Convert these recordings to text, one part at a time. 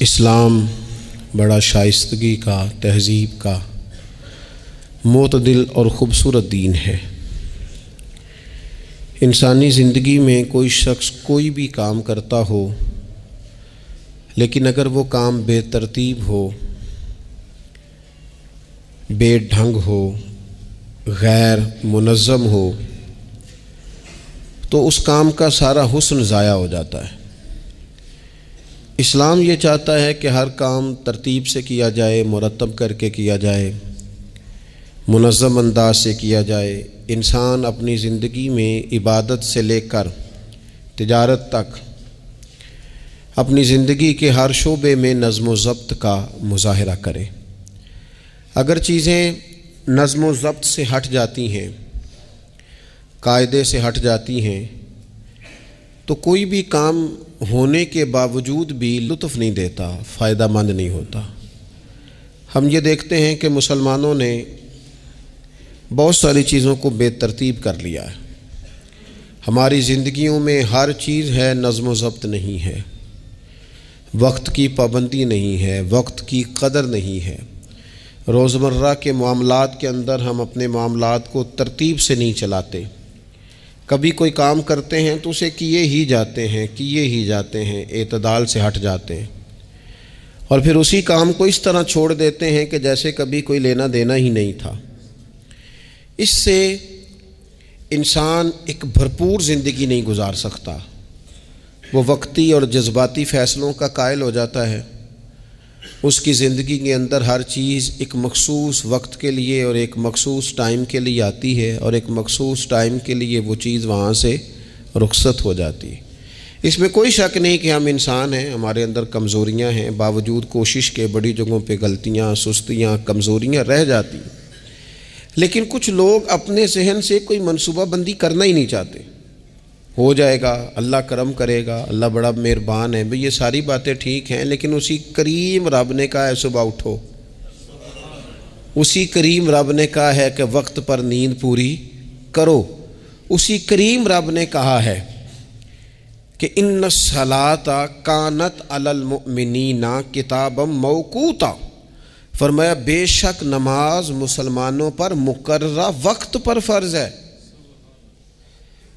اسلام بڑا شائستگی کا، تہذیب کا، معتدل اور خوبصورت دین ہے۔ انسانی زندگی میں کوئی شخص کوئی بھی کام کرتا ہو، لیکن اگر وہ کام بے ترتیب ہو، بے ڈھنگ ہو، غیر منظم ہو، تو اس کام کا سارا حسن ضائع ہو جاتا ہے۔ اسلام یہ چاہتا ہے کہ ہر کام ترتیب سے کیا جائے، مرتب کر کے کیا جائے، منظم انداز سے کیا جائے۔ انسان اپنی زندگی میں عبادت سے لے کر تجارت تک اپنی زندگی کے ہر شعبے میں نظم و ضبط کا مظاہرہ کرے۔ اگر چیزیں نظم و ضبط سے ہٹ جاتی ہیں، قاعدے سے ہٹ جاتی ہیں، تو کوئی بھی کام ہونے کے باوجود بھی لطف نہیں دیتا، فائدہ مند نہیں ہوتا۔ ہم یہ دیکھتے ہیں کہ مسلمانوں نے بہت ساری چیزوں کو بے ترتیب کر لیا ہے۔ ہماری زندگیوں میں ہر چیز ہے، نظم و ضبط نہیں ہے، وقت کی پابندی نہیں ہے، وقت کی قدر نہیں ہے۔ روزمرہ کے معاملات کے اندر ہم اپنے معاملات کو ترتیب سے نہیں چلاتے۔ کبھی کوئی کام کرتے ہیں تو اسے کیے ہی جاتے ہیں، اعتدال سے ہٹ جاتے ہیں، اور پھر اسی کام کو اس طرح چھوڑ دیتے ہیں کہ جیسے کبھی کوئی لینا دینا ہی نہیں تھا۔ اس سے انسان ایک بھرپور زندگی نہیں گزار سکتا، وہ وقتی اور جذباتی فیصلوں کا قائل ہو جاتا ہے۔ اس کی زندگی کے اندر ہر چیز ایک مخصوص وقت کے لیے اور ایک مخصوص ٹائم کے لیے آتی ہے، اور ایک مخصوص ٹائم کے لیے وہ چیز وہاں سے رخصت ہو جاتی ہے۔ اس میں کوئی شک نہیں کہ ہم انسان ہیں، ہمارے اندر کمزوریاں ہیں، باوجود کوشش کے بڑی جگہوں پہ غلطیاں، سستیاں، کمزوریاں رہ جاتی ہیں۔ لیکن کچھ لوگ اپنے ذہن سے کوئی منصوبہ بندی کرنا ہی نہیں چاہتے۔ ہو جائے گا، اللہ کرم کرے گا، اللہ بڑا مہربان ہے۔ بھئی یہ ساری باتیں ٹھیک ہیں، لیکن اسی کریم رب نے کہا ہے صبح اٹھو، اسی کریم رب نے کہا ہے کہ وقت پر نیند پوری کرو، اسی کریم رب نے کہا ہے کہ ان الصلاۃ کانت علی المؤمنین کتابا موقوتا، فرمایا بے شک نماز مسلمانوں پر مقررہ وقت پر فرض ہے۔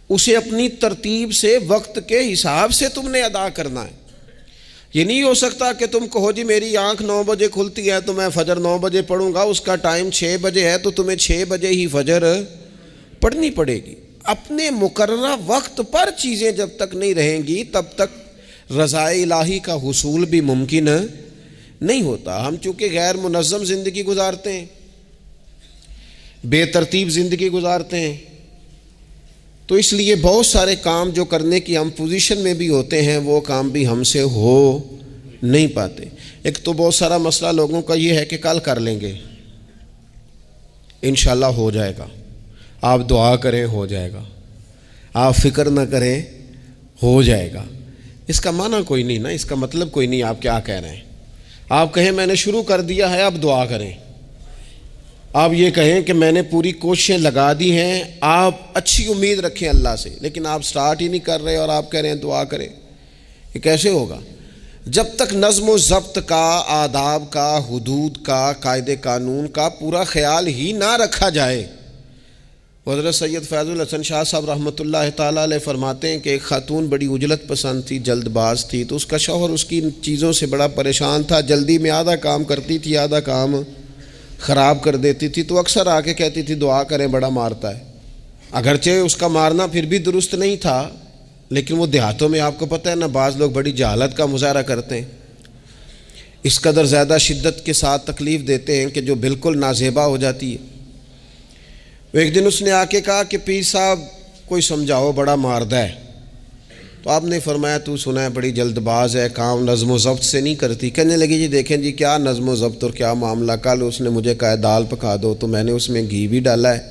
اسے اپنی ترتیب سے، وقت کے حساب سے تم نے ادا کرنا ہے۔ یہ نہیں ہو سکتا کہ تم کہو جی میری آنکھ 9 بجے کھلتی ہے تو میں فجر 9 بجے پڑھوں گا، اس کا ٹائم 6 بجے ہے تو تمہیں 6 بجے ہی فجر پڑھنی پڑے گی۔ اپنے مقررہ وقت پر چیزیں جب تک نہیں رہیں گی تب تک رضا الہی کا حصول بھی ممکن نہیں ہوتا۔ ہم چونکہ غیر منظم زندگی گزارتے ہیں، بے ترتیب زندگی گزارتے ہیں، تو اس لیے بہت سارے کام جو کرنے کی ہم پوزیشن میں بھی ہوتے ہیں وہ کام بھی ہم سے ہو نہیں پاتے۔ ایک تو بہت سارا مسئلہ لوگوں کا یہ ہے کہ کل کر لیں گے، انشاءاللہ ہو جائے گا، آپ دعا کریں ہو جائے گا، آپ فکر نہ کریں ہو جائے گا۔ اس کا معنی کوئی نہیں نا، اس کا مطلب کوئی نہیں۔ آپ کیا کہہ رہے ہیں؟ آپ کہیں میں نے شروع کر دیا ہے، اب دعا کریں۔ آپ یہ کہیں کہ میں نے پوری کوششیں لگا دی ہیں، آپ اچھی امید رکھیں اللہ سے، لیکن آپ سٹارٹ ہی نہیں کر رہے اور آپ کہہ رہے ہیں دعا کریں۔ یہ کیسے ہوگا؟ جب تک نظم و ضبط کا، آداب کا، حدود کا، قاعدے قانون کا پورا خیال ہی نہ رکھا جائے۔ حضرت سید فیض الحسن شاہ صاحب رحمۃ اللہ تعالیٰ علیہ فرماتے ہیں کہ ایک خاتون بڑی عجلت پسند تھی، جلد باز تھی، تو اس کا شوہر اس کی چیزوں سے بڑا پریشان تھا، جلدی میں آدھا کام کرتی تھی، آدھا کام خراب کر دیتی تھی، تو اکثر آ کے کہتی تھی دعا کریں بڑا مارتا ہے۔ اگرچہ اس کا مارنا پھر بھی درست نہیں تھا، لیکن وہ دیہاتوں میں آپ کو پتہ ہے نا، بعض لوگ بڑی جہالت کا مظاہرہ کرتے ہیں، اس قدر زیادہ شدت کے ساتھ تکلیف دیتے ہیں کہ جو بالکل نازیبا ہو جاتی ہے۔ ایک دن اس نے آ کے کہا کہ پیر صاحب کوئی سمجھاؤ، بڑا ماردا ہے۔ تو آپ نے فرمایا تو سنا ہے بڑی جلد باز ہے، کام نظم و ضبط سے نہیں کرتی۔ کہنے لگی جی دیکھیں جی کیا نظم و ضبط اور کیا معاملہ، کل اس نے مجھے کہا دال پکا دو تو میں نے اس میں گھی بھی ڈالا ہے،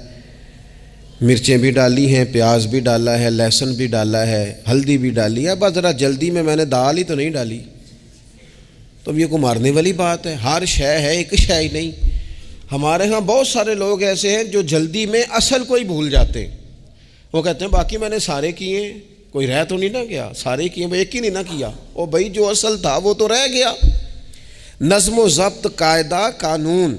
مرچیں بھی ڈالی ہیں، پیاز بھی ڈالا ہے، لہسن بھی ڈالا ہے، ہلدی بھی ڈالی ہے، بس ذرا جلدی میں نے دال ہی تو نہیں ڈالی۔ تو اب یہ کو مارنے والی بات ہے؟ ہر شے ہے، ایک شے ہی نہیں۔ ہمارے ہاں بہت سارے لوگ ایسے ہیں جو جلدی میں اصل کو ہی بھول جاتے ہیں۔ وہ کہتے ہیں باقی میں نے سارے کیے، کوئی رہ تو نہیں نہ گیا، سارے کیے، ایک ہی نہیں نہ کیا۔ او بھائی جو اصل تھا وہ تو رہ گیا، نظم و ضبط، قاعدہ، قانون،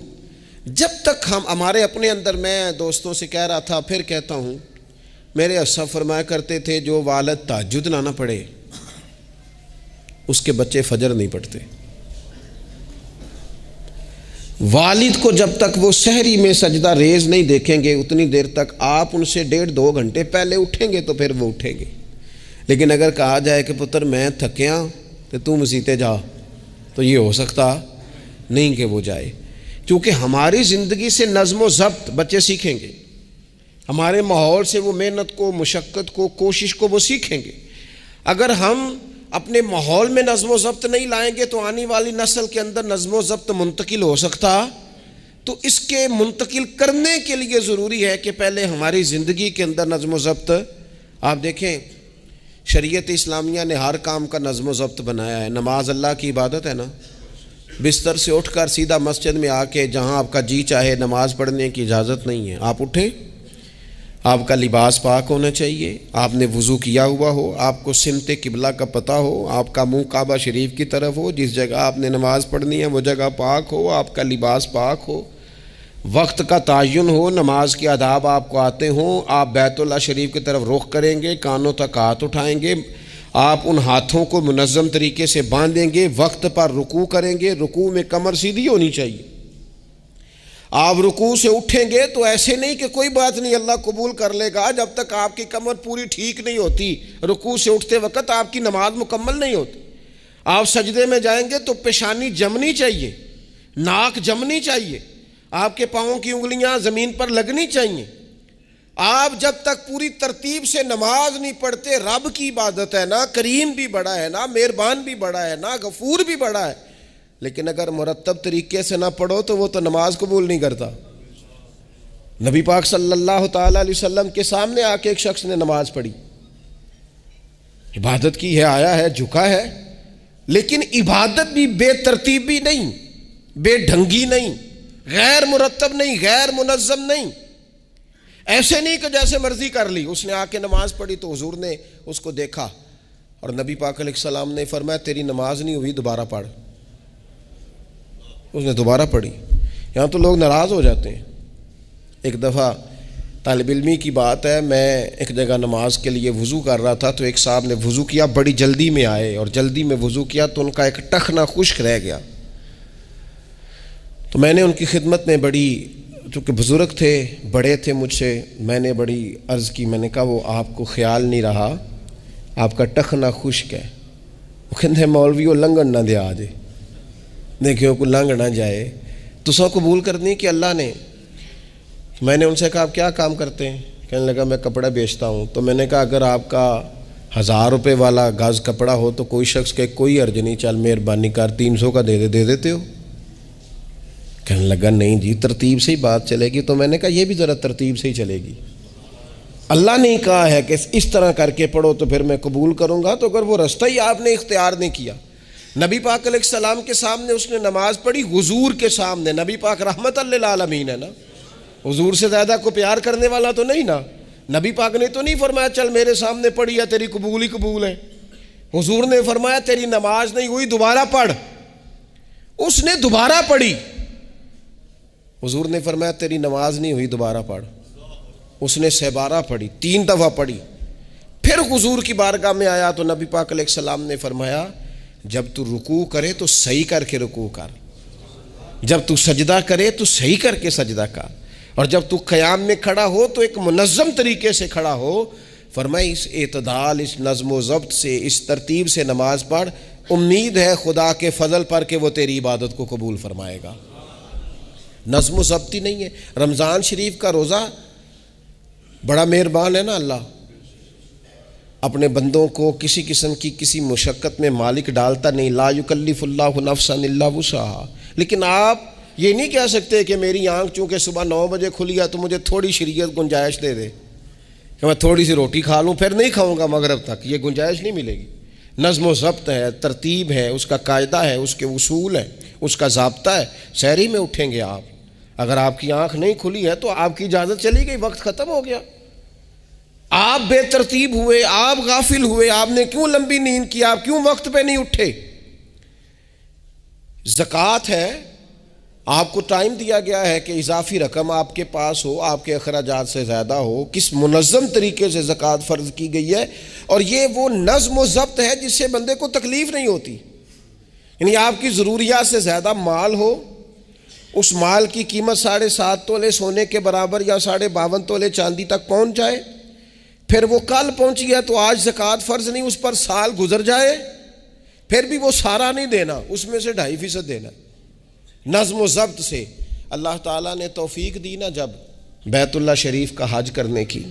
جب تک ہمارے اپنے اندر، میں دوستوں سے کہہ رہا تھا پھر کہتا ہوں، میرے اسلاف فرمایا کرتے تھے جو والد تہجد نہ پڑھے اس کے بچے فجر نہیں پڑھتے۔ والد کو جب تک وہ سحری میں سجدہ ریز نہیں دیکھیں گے اتنی دیر تک آپ ان سے 1.5-2 گھنٹے پہلے اٹھیں گے تو پھر وہ اٹھیں گے۔ لیکن اگر کہا جائے کہ پتر میں تھکیاں تو تم مسیتے جا، تو یہ ہو سکتا نہیں کہ وہ جائے، کیونکہ ہماری زندگی سے نظم و ضبط بچے سیکھیں گے، ہمارے ماحول سے وہ محنت کو، مشقت کو، کوشش کو وہ سیکھیں گے۔ اگر ہم اپنے ماحول میں نظم و ضبط نہیں لائیں گے تو آنے والی نسل کے اندر نظم و ضبط منتقل ہو سکتا، تو اس کے منتقل کرنے کے لیے ضروری ہے کہ پہلے ہماری زندگی کے اندر نظم و ضبط۔ آپ دیکھیں شریعت اسلامیہ نے ہر کام کا نظم و ضبط بنایا ہے۔ نماز اللہ کی عبادت ہے نا، بستر سے اٹھ کر سیدھا مسجد میں آ کے جہاں آپ کا جی چاہے نماز پڑھنے کی اجازت نہیں ہے۔ آپ اٹھیں، آپ کا لباس پاک ہونا چاہیے، آپ نے وضو کیا ہوا ہو، آپ کو سمت قبلہ کا پتہ ہو، آپ کا منہ کعبہ شریف کی طرف ہو، جس جگہ آپ نے نماز پڑھنی ہے وہ جگہ پاک ہو، آپ کا لباس پاک ہو، وقت کا تعین ہو، نماز کے آداب آپ کو آتے ہوں، آپ بیت اللہ شریف کی طرف رخ کریں گے، کانوں تک ہاتھ اٹھائیں گے، آپ ان ہاتھوں کو منظم طریقے سے باندھیں گے، وقت پر رکوع کریں گے، رکوع میں کمر سیدھی ہونی چاہیے۔ آپ رکوع سے اٹھیں گے تو ایسے نہیں کہ کوئی بات نہیں اللہ قبول کر لے گا، جب تک آپ کی کمر پوری ٹھیک نہیں ہوتی رکوع سے اٹھتے وقت آپ کی نماز مکمل نہیں ہوتی۔ آپ سجدے میں جائیں گے تو پیشانی جمنی چاہیے، ناک جمنی چاہیے، آپ کے پاؤں کی انگلیاں زمین پر لگنی چاہیے۔ آپ جب تک پوری ترتیب سے نماز نہیں پڑھتے، رب کی عبادت ہے نا، کریم بھی بڑا ہے نا، مہربان بھی بڑا ہے نا، غفور بھی بڑا ہے، لیکن اگر مرتب طریقے سے نہ پڑھو تو وہ تو نماز قبول نہیں کرتا۔ نبی پاک صلی اللہ تعالی علیہ وسلم کے سامنے آ کے ایک شخص نے نماز پڑھی، عبادت کی ہے، آیا ہے، جھکا ہے، لیکن عبادت بھی بے ترتیبی نہیں، بے ڈھنگی نہیں، غیر مرتب نہیں، غیر منظم نہیں، ایسے نہیں کہ جیسے مرضی کر لی۔ اس نے آ کے نماز پڑھی تو حضور نے اس کو دیکھا اور نبی پاک علیہ السلام نے فرمایا تیری نماز نہیں ہوئی، دوبارہ پڑھ۔ اس نے دوبارہ پڑھی۔ یہاں تو لوگ ناراض ہو جاتے ہیں۔ ایک دفعہ طالب علمی کی بات ہے، میں ایک جگہ نماز کے لیے وضو کر رہا تھا تو ایک صاحب نے وضو کیا، بڑی جلدی میں آئے اور جلدی میں وضو کیا تو ان کا ایک ٹخنا خشک رہ گیا۔ تو میں نے ان کی خدمت میں بڑی، چونکہ بزرگ تھے، بڑے تھے مجھ سے، میں نے بڑی عرض کی، میں نے کہا وہ آپ کو خیال نہیں رہا، آپ کا ٹخنا خشک ہے۔ وہ کہتے ہیں مولویو لنگن نہ دیا آجے، دیکھو کو لنگ نہ جائے، تو سو قبول کرنی کہ اللہ نے۔ میں نے ان سے کہا آپ کیا کام کرتے ہیں؟ کہنے لگا میں کپڑا بیچتا ہوں۔ تو میں نے کہا اگر آپ کا 1000 روپے والا گز کپڑا ہو تو کوئی شخص کہ کوئی عرض نہیں، چل مہربانی کر 300 کا دے دیتے ہو؟ کہنے لگا نہیں جی ترتیب سے ہی بات چلے گی۔ تو میں نے کہا یہ بھی ذرا ترتیب سے ہی چلے گی، اللہ نے کہا ہے کہ اس طرح کر کے پڑھو تو پھر میں قبول کروں گا، تو اگر وہ رستہ ہی آپ نے اختیار نہیں کیا۔ نبی پاک علیہ السلام کے سامنے اس نے نماز پڑھی، حضور کے سامنے، نبی پاک رحمت للعالمین ہے نا، حضور سے زیادہ کو پیار کرنے والا تو نہیں نا۔ نبی پاک نے تو نہیں فرمایا چل میرے سامنے پڑھی ہے تیری قبول ہی قبول ہے، حضور نے فرمایا تیری نماز نہیں ہوئی، دوبارہ پڑھ۔ اس نے دوبارہ پڑھی، حضور نے فرمایا تیری نماز نہیں ہوئی، دوبارہ پڑھ۔ اس نے 7 پڑھی، 3 دفعہ پڑھی، پھر حضور کی بارگاہ میں آیا تو نبی پاک علیہ السلام نے فرمایا جب تو رکوع کرے تو صحیح کر کے رکوع کر، جب تو سجدہ کرے تو صحیح کر کے سجدہ کر، اور جب تو قیام میں کھڑا ہو تو ایک منظم طریقے سے کھڑا ہو۔ فرمایا اس اعتدال، اس نظم و ضبط سے، اس ترتیب سے نماز پڑھ، امید ہے خدا کے فضل پر کہ وہ تیری عبادت کو قبول فرمائے گا۔ نظم و ضبط ہی نہیں ہے۔ رمضان شریف کا روزہ بڑا مہربان ہے نا اللہ، اپنے بندوں کو کسی قسم کی کسی مشقت میں مالک ڈالتا نہیں، لا یکلف اللہ نفسا الا وسعہا۔ لیکن آپ یہ نہیں کہہ سکتے کہ میری آنکھ چونکہ صبح 9 بجے کھلی ہے تو مجھے تھوڑی شریعت گنجائش دے دے کہ میں تھوڑی سی روٹی کھا لوں پھر نہیں کھاؤں گا مغرب تک، یہ گنجائش نہیں ملے گی۔ نظم و ضبط ہے، ترتیب ہے، اس کا قاعدہ ہے، اس کے اصول ہے، اس کا ضابطہ ہے۔ سحری میں اٹھیں گے آپ، اگر آپ کی آنکھ نہیں کھلی ہے تو آپ کی اجازت چلی گئی، وقت ختم ہو گیا۔ آپ بے ترتیب ہوئے، آپ غافل ہوئے، آپ نے کیوں لمبی نیند کی، آپ کیوں وقت پہ نہیں اٹھے؟ زکوٰۃ ہے، آپ کو ٹائم دیا گیا ہے کہ اضافی رقم آپ کے پاس ہو، آپ کے اخراجات سے زیادہ ہو، کس منظم طریقے سے زکوٰۃ فرض کی گئی ہے، اور یہ وہ نظم و ضبط ہے جس سے بندے کو تکلیف نہیں ہوتی. یعنی آپ کی ضروریات سے زیادہ مال ہو، اس مال کی قیمت 7.5 تولے سونے کے برابر یا 52.5 تولے چاندی تک پہنچ جائے، پھر وہ کل پہنچی ہے تو آج زکوٰۃ فرض نہیں، اس پر سال گزر جائے، پھر بھی وہ سارا نہیں دینا، اس میں سے 2.5% دینا. نظم و ضبط سے اللہ تعالیٰ نے توفیق دی نا جب بیت اللہ شریف کا حج کرنے کی.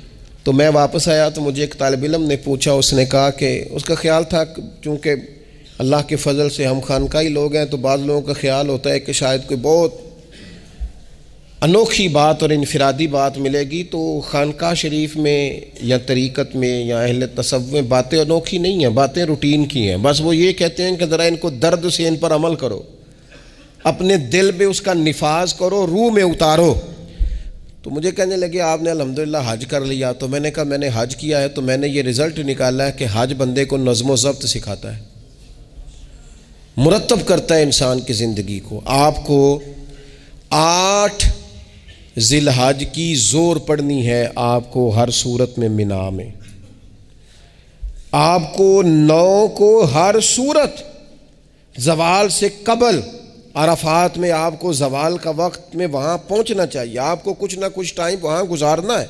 تو میں واپس آیا تو مجھے ایک طالب علم نے پوچھا، اس نے کہا کہ اس کا خیال تھا چونکہ اللہ کے فضل سے ہم خانقاہی لوگ ہیں تو بعض لوگوں کا خیال ہوتا ہے کہ شاید کوئی بہت انوکھی بات اور انفرادی بات ملے گی، تو خانقاہ شریف میں یا طریقت میں یا اہل تصوف میں باتیں انوکھی نہیں ہیں، باتیں روٹین کی ہیں. بس وہ یہ کہتے ہیں کہ ذرا ان کو درد سے ان پر عمل کرو، اپنے دل میں اس کا نفاذ کرو، روح میں اتارو. تو مجھے کہنے لگے آپ نے الحمدللہ حج کر لیا. تو میں نے کہا میں نے حج کیا ہے تو میں نے یہ رزلٹ نکالا ہے کہ حج بندے کو نظم و ضبط سکھاتا ہے، مرتب کرتا ہے انسان کی زندگی کو. آپ کو 8 ذی الحج کی زور پڑھنی ہے، آپ کو ہر صورت میں مینا میں، آپ کو 9 کو ہر صورت زوال سے قبل عرفات میں، آپ کو زوال کا وقت میں وہاں پہنچنا چاہیے، آپ کو کچھ نہ کچھ ٹائم وہاں گزارنا ہے.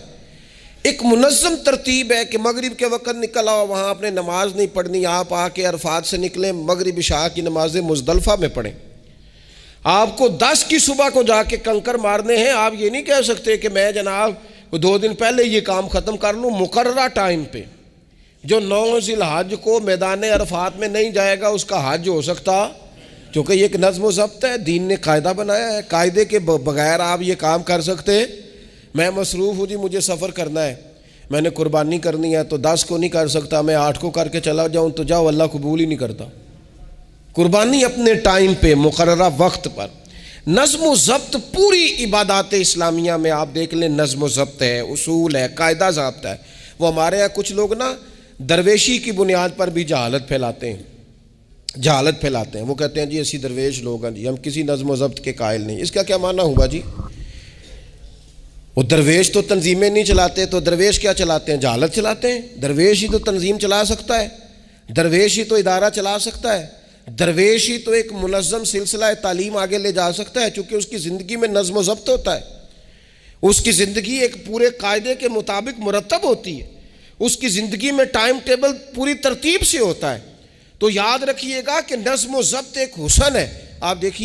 ایک منظم ترتیب ہے کہ مغرب کے وقت نکل آؤ، وہاں آپ نے نماز نہیں پڑھنی، آپ آ کے عرفات سے نکلیں، مغرب عشاء کی نمازیں مزدلفہ میں پڑھیں. آپ کو 10 کی صبح کو جا کے کنکر مارنے ہیں، آپ یہ نہیں کہہ سکتے کہ میں جناب 2 دن پہلے یہ کام ختم کر لوں. مقررہ ٹائم پہ جو 9 ذی الحج کو میدان عرفات میں نہیں جائے گا اس کا حج ہو سکتا، کیونکہ یہ ایک نظم و ضبط ہے، دین نے قاعدہ بنایا ہے، قاعدے کے بغیر آپ یہ کام کر سکتے. میں مصروف ہوں جی، مجھے سفر کرنا ہے، میں نے قربانی کرنی ہے تو 10 کو نہیں کر سکتا، میں 8 کو کر کے چلا جاؤں تو جاؤ، اللہ قبول ہی نہیں کرتا. قربانی اپنے ٹائم پہ، مقررہ وقت پر. نظم و ضبط پوری عبادات اسلامیہ میں آپ دیکھ لیں، نظم و ضبط ہے، اصول ہے، قاعدہ ضابطہ ہے. وہ ہمارے یہاں کچھ لوگ نا درویشی کی بنیاد پر بھی جہالت پھیلاتے ہیں، وہ کہتے ہیں جی اسی درویش لوگ ہیں جی، ہم کسی نظم و ضبط کے قائل نہیں. اس کا کیا معنی ہوا جی؟ وہ درویش تو تنظیمیں نہیں چلاتے، تو درویش کیا چلاتے ہیں؟ جہالت چلاتے ہیں. درویش ہی تو تنظیم چلا سکتا ہے، درویش ہی تو ادارہ چلا سکتا ہے، درویش ہی تو ایک منظم سلسلہ تعلیم آگے لے جا سکتا ہے، چونکہ اس کی زندگی میں نظم و ضبط ہوتا ہے، اس کی زندگی ایک پورے قاعدے کے مطابق مرتب ہوتی ہے، اس کی زندگی میں ٹائم ٹیبل پوری ترتیب سے ہوتا ہے. تو یاد رکھیے گا کہ نظم و ضبط ایک حسن ہے. آپ دیکھیے